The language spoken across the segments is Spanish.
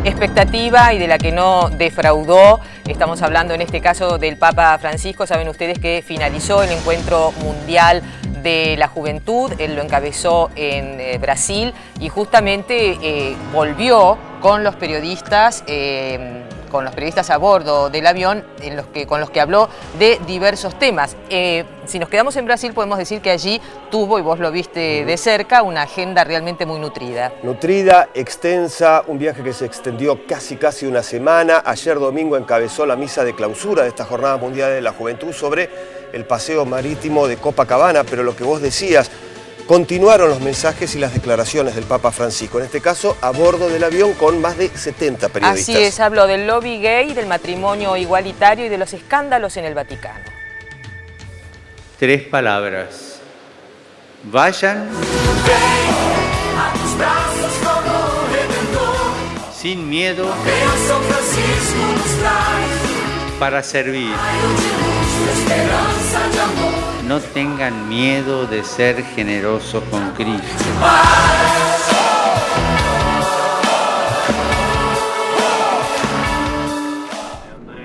expectativa y de la que no defraudó. Estamos hablando en este caso del Papa Francisco. Saben ustedes que finalizó el encuentro mundial de la juventud, él lo encabezó en Brasil y justamente volvió con los periodistas a bordo del avión con los que habló de diversos temas. Si nos quedamos en Brasil podemos decir que allí tuvo, y vos lo viste de cerca, una agenda realmente muy nutrida. Nutrida, extensa, un viaje que se extendió casi una semana. Ayer domingo encabezó la misa de clausura de esta Jornada Mundial de la Juventud sobre el paseo marítimo de Copacabana, pero lo que vos decías, continuaron los mensajes y las declaraciones del Papa Francisco, en este caso a bordo del avión con más de 70 periodistas. Así es, habló del lobby gay, del matrimonio igualitario y de los escándalos en el Vaticano. 3 palabras. Vayan sin miedo para servir. No tengan miedo de ser generosos con Cristo.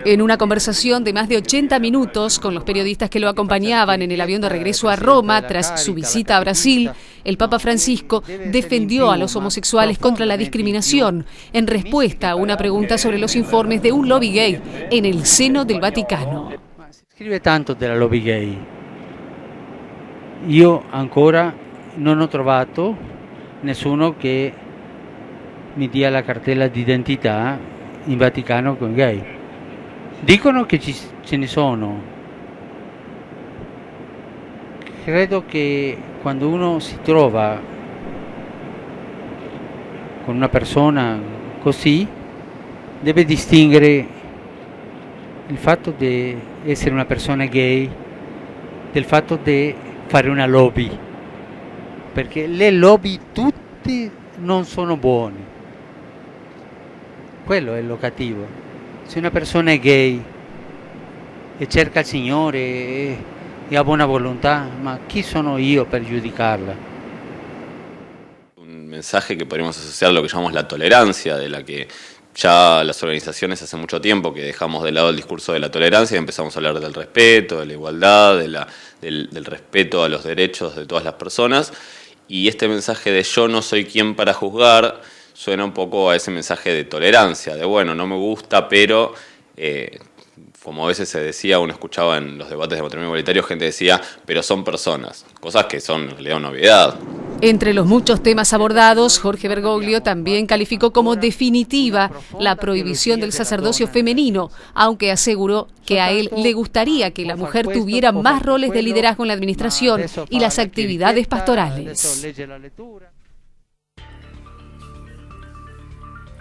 En una conversación de más de 80 minutos con los periodistas que lo acompañaban en el avión de regreso a Roma tras su visita a Brasil, el Papa Francisco defendió a los homosexuales contra la discriminación en respuesta a una pregunta sobre los informes de un lobby gay en el seno del Vaticano. Si scrive tanto della lobby gay. Io ancora non ho trovato nessuno che mi dia la cartella d'identità in Vaticano con gay. Dicono che ce ne sono. Credo che quando uno si trova con una persona così deve distinguere il fatto di essere una persona gay del fatto di fare una lobby, perché le lobby tutte non sono buone. Quello è lo cattivo. Se una persona è gay e cerca il Signore e ha buona volontà, ma chi sono io per giudicarla? Un mensaje que podríamos asociar a lo que llamamos la tolerancia, de la que ya las organizaciones hace mucho tiempo que dejamos de lado el discurso de la tolerancia y empezamos a hablar del respeto, de la igualdad, del respeto a los derechos de todas las personas. Y este mensaje de yo no soy quien para juzgar suena un poco a ese mensaje de tolerancia, de bueno, no me gusta, pero como a veces se decía, uno escuchaba en los debates de matrimonio igualitario, gente decía, pero son personas, cosas que son en realidad una obviedad. Entre los muchos temas abordados, Jorge Bergoglio también calificó como definitiva la prohibición del sacerdocio femenino, aunque aseguró que a él le gustaría que la mujer tuviera más roles de liderazgo en la administración y las actividades pastorales.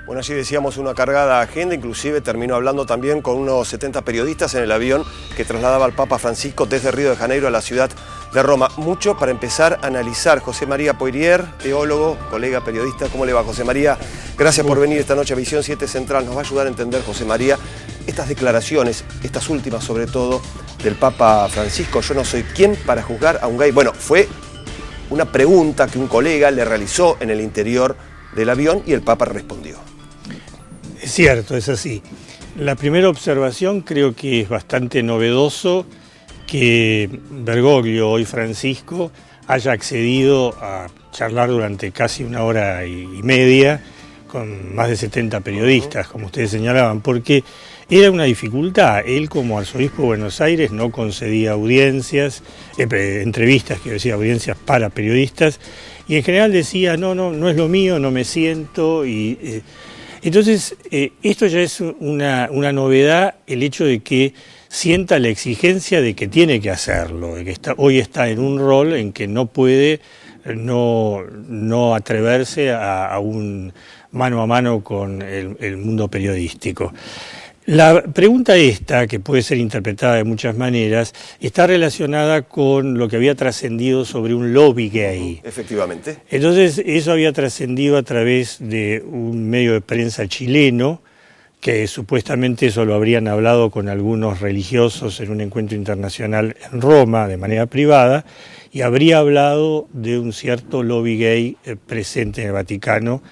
Bueno, allí decíamos una cargada agenda, inclusive terminó hablando también con unos 70 periodistas en el avión que trasladaba al Papa Francisco desde Río de Janeiro a la ciudad de Roma. Mucho para empezar a analizar. José María Poirier, teólogo, colega periodista. ¿Cómo le va, José María? Gracias por venir esta noche a Visión 7 Central. Nos va a ayudar a entender, José María, estas declaraciones, estas últimas sobre todo, del Papa Francisco. Yo no soy quien para juzgar a un gay. Bueno, fue una pregunta que un colega le realizó en el interior del avión y el Papa respondió. Es cierto, es así. La primera observación creo que es bastante novedoso que Bergoglio, hoy Francisco, haya accedido a charlar durante casi 1 hora y media con más de 70 periodistas, como ustedes señalaban, porque era una dificultad. Él, como arzobispo de Buenos Aires, no concedía audiencias, entrevistas, quiero decir, audiencias para periodistas, y en general decía, no es lo mío, no me siento, entonces, esto ya es una novedad, el hecho de que sienta la exigencia de que tiene que hacerlo, de que hoy está en un rol en que no puede no atreverse a un mano a mano con el mundo periodístico. La pregunta esta, que puede ser interpretada de muchas maneras, está relacionada con lo que había trascendido sobre un lobby gay. Efectivamente. Entonces, eso había trascendido a través de un medio de prensa chileno, que supuestamente eso lo habrían hablado con algunos religiosos en un encuentro internacional en Roma, de manera privada, y habría hablado de un cierto lobby gay presente en el Vaticano,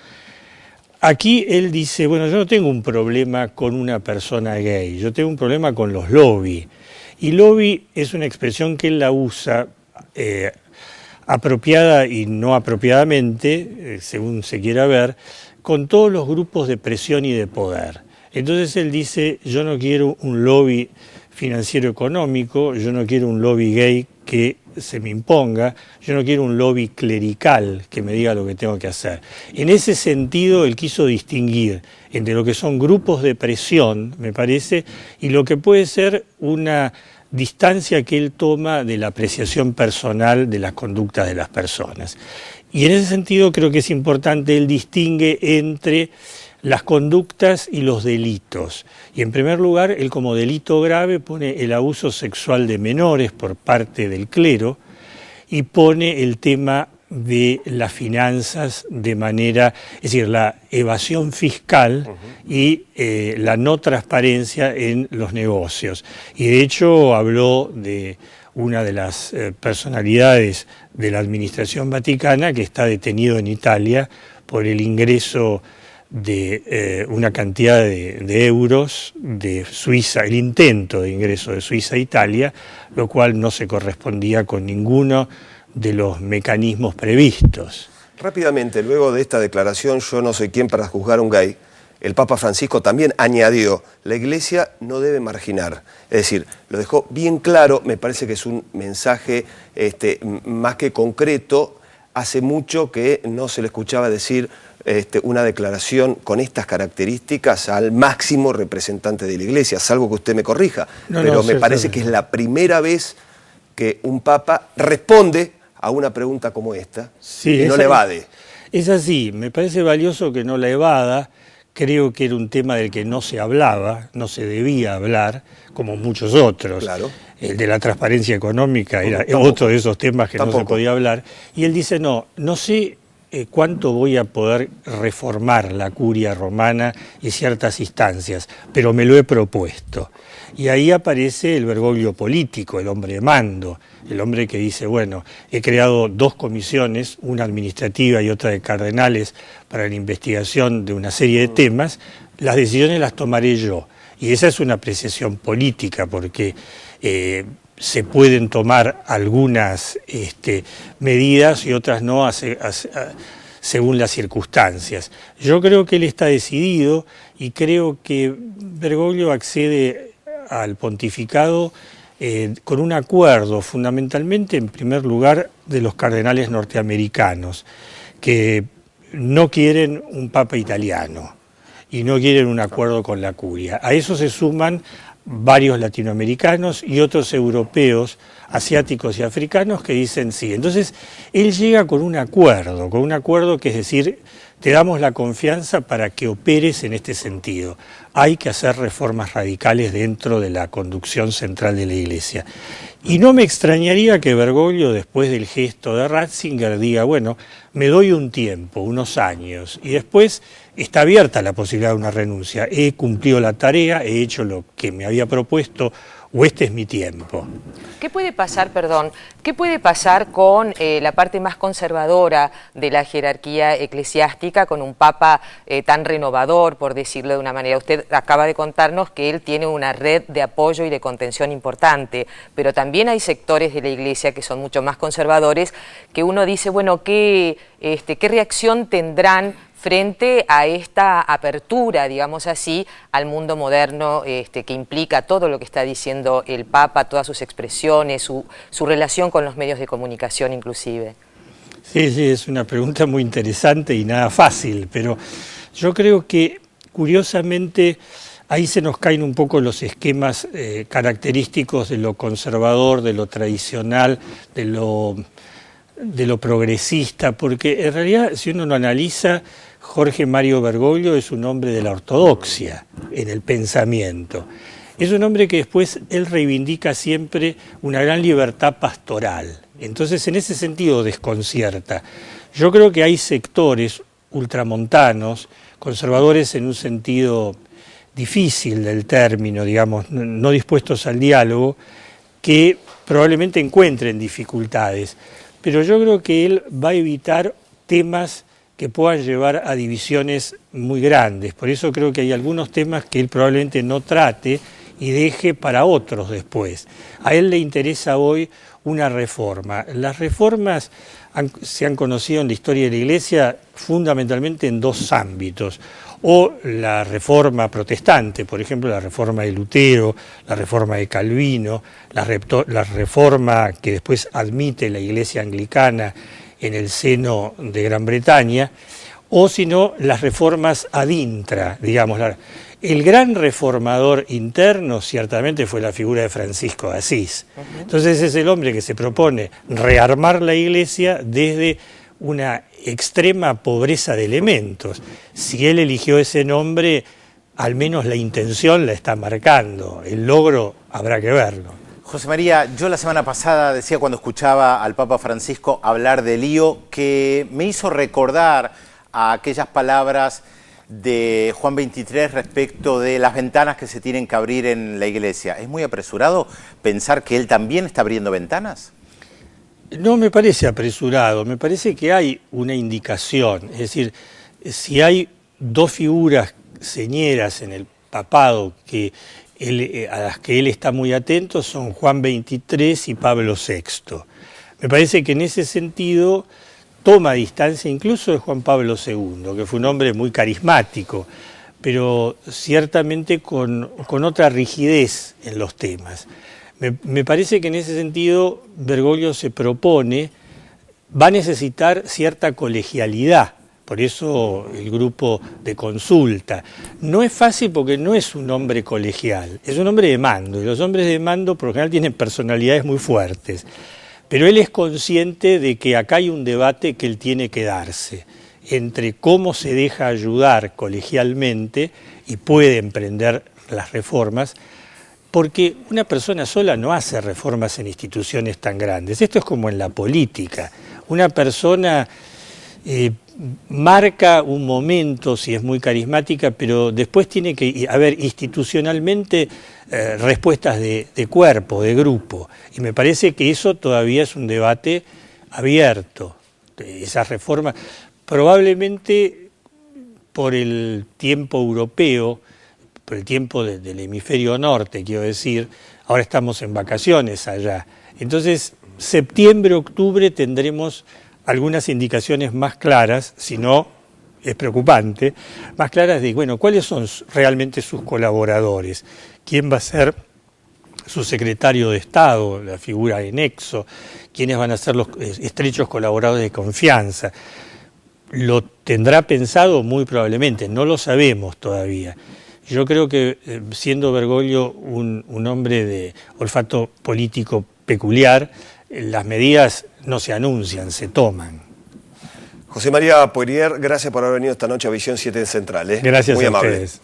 Aquí él dice, bueno, yo no tengo un problema con una persona gay, yo tengo un problema con los lobby. Y lobby es una expresión que él la usa apropiada y no apropiadamente, según se quiera ver, con todos los grupos de presión y de poder. Entonces él dice, yo no quiero un lobby financiero económico, yo no quiero un lobby gay que se me imponga, yo no quiero un lobby clerical que me diga lo que tengo que hacer. En ese sentido, él quiso distinguir entre lo que son grupos de presión, me parece, y lo que puede ser una distancia que él toma de la apreciación personal de las conductas de las personas. Y en ese sentido creo que es importante, él distingue entre las conductas y los delitos. Y en primer lugar, él como delito grave pone el abuso sexual de menores por parte del clero y pone el tema de las finanzas de manera, es decir, la evasión fiscal y la no transparencia en los negocios. Y de hecho habló de una de las personalidades de la administración vaticana que está detenido en Italia por el ingreso de una cantidad de euros de Suiza, el intento de ingreso de Suiza a Italia, lo cual no se correspondía con ninguno de los mecanismos previstos. Rápidamente, luego de esta declaración, yo no soy quien para juzgar a un gay, el Papa Francisco también añadió, la Iglesia no debe marginar. Es decir, lo dejó bien claro, me parece que es un mensaje más que concreto. Hace mucho que no se le escuchaba decir una declaración con estas características al máximo representante de la Iglesia, salvo que usted me corrija. Pero me parece que es la primera vez que un Papa responde a una pregunta como esta, sí, y no la evade. Es así, me parece valioso que no la evada. Creo que era un tema del que no se hablaba, no se debía hablar, como muchos otros. Claro. El de la transparencia económica era otro de esos temas que no se podía hablar. Y él dice, no sé cuánto voy a poder reformar la curia romana y ciertas instancias, pero me lo he propuesto. Y ahí aparece el Bergoglio político, el hombre de mando, el hombre que dice, bueno, he creado 2 comisiones, una administrativa y otra de cardenales, para la investigación de una serie de temas, las decisiones las tomaré yo. Y esa es una apreciación política, porque se pueden tomar algunas medidas y otras no según las circunstancias. Yo creo que él está decidido y creo que Bergoglio accede al pontificado con un acuerdo, fundamentalmente, en primer lugar, de los cardenales norteamericanos, que no quieren un papa italiano y no quieren un acuerdo con la curia. A eso se suman varios latinoamericanos y otros europeos, asiáticos y africanos que dicen sí. Entonces, él llega con un acuerdo que es decir, te damos la confianza para que operes en este sentido. Hay que hacer reformas radicales dentro de la conducción central de la Iglesia. Y no me extrañaría que Bergoglio, después del gesto de Ratzinger, diga, bueno, me doy un tiempo, unos años, y después está abierta la posibilidad de una renuncia. He cumplido la tarea, he hecho lo que me había propuesto, o este es mi tiempo. ¿Qué puede pasar, qué puede pasar con la parte más conservadora de la jerarquía eclesiástica, con un papa tan renovador, por decirlo de una manera? Usted acaba de contarnos que él tiene una red de apoyo y de contención importante, pero también hay sectores de la Iglesia que son mucho más conservadores, que uno dice, bueno, ¿qué reacción tendrán frente a esta apertura, digamos así, al mundo moderno que implica todo lo que está diciendo el Papa, todas sus expresiones, su relación con los medios de comunicación inclusive? Sí, es una pregunta muy interesante y nada fácil, pero yo creo que curiosamente ahí se nos caen un poco los esquemas característicos de lo conservador, de lo tradicional, de lo progresista, porque en realidad si uno lo analiza, Jorge Mario Bergoglio es un hombre de la ortodoxia en el pensamiento. Es un hombre que después él reivindica siempre una gran libertad pastoral. Entonces en ese sentido desconcierta. Yo creo que hay sectores ultramontanos, conservadores en un sentido difícil del término, digamos, no dispuestos al diálogo, que probablemente encuentren dificultades. Pero yo creo que él va a evitar temas que puedan llevar a divisiones muy grandes. Por eso creo que hay algunos temas que él probablemente no trate y deje para otros después. A él le interesa hoy una reforma. Las reformas se han conocido en la historia de la Iglesia fundamentalmente en dos ámbitos. O la reforma protestante, por ejemplo, la reforma de Lutero, la reforma de Calvino, la reforma que después admite la Iglesia anglicana en el seno de Gran Bretaña, o si no, las reformas ad intra, digamos. El gran reformador interno ciertamente fue la figura de Francisco de Asís. Entonces es el hombre que se propone rearmar la Iglesia desde una extrema pobreza de elementos. Si él eligió ese nombre, al menos la intención la está marcando. El logro habrá que verlo. José María, yo la semana pasada decía cuando escuchaba al Papa Francisco hablar de lío que me hizo recordar a aquellas palabras de Juan 23 respecto de las ventanas que se tienen que abrir en la Iglesia. ¿Es muy apresurado pensar que él también está abriendo ventanas? No me parece apresurado, me parece que hay una indicación. Es decir, si hay dos figuras señeras en el papado a las que él está muy atento, son Juan 23 y Pablo VI. Me parece que en ese sentido toma distancia incluso de Juan Pablo II, que fue un hombre muy carismático, pero ciertamente con otra rigidez en los temas. Me parece que en ese sentido Bergoglio se propone, va a necesitar cierta colegialidad, por eso el grupo de consulta. No es fácil porque no es un hombre colegial, es un hombre de mando, y los hombres de mando por lo general tienen personalidades muy fuertes, pero él es consciente de que acá hay un debate que él tiene que darse, entre cómo se deja ayudar colegialmente y puede emprender las reformas, porque una persona sola no hace reformas en instituciones tan grandes. Esto es como en la política. Una persona marca un momento, si es muy carismática, pero después tiene que haber institucionalmente respuestas de cuerpo, de grupo. Y me parece que eso todavía es un debate abierto. Esas reformas, probablemente por el tiempo europeo, por el tiempo del hemisferio norte, quiero decir, ahora estamos en vacaciones allá. Entonces, septiembre, octubre tendremos algunas indicaciones más claras, si no es preocupante, más claras de, bueno, cuáles son realmente sus colaboradores, quién va a ser su secretario de Estado, la figura de nexo, quiénes van a ser los estrechos colaboradores de confianza. Lo tendrá pensado muy probablemente, no lo sabemos todavía. Yo creo que siendo Bergoglio un hombre de olfato político peculiar, las medidas no se anuncian, se toman. José María Poirier, gracias por haber venido esta noche a Visión 7 Central. Gracias muy a amable. ustedes.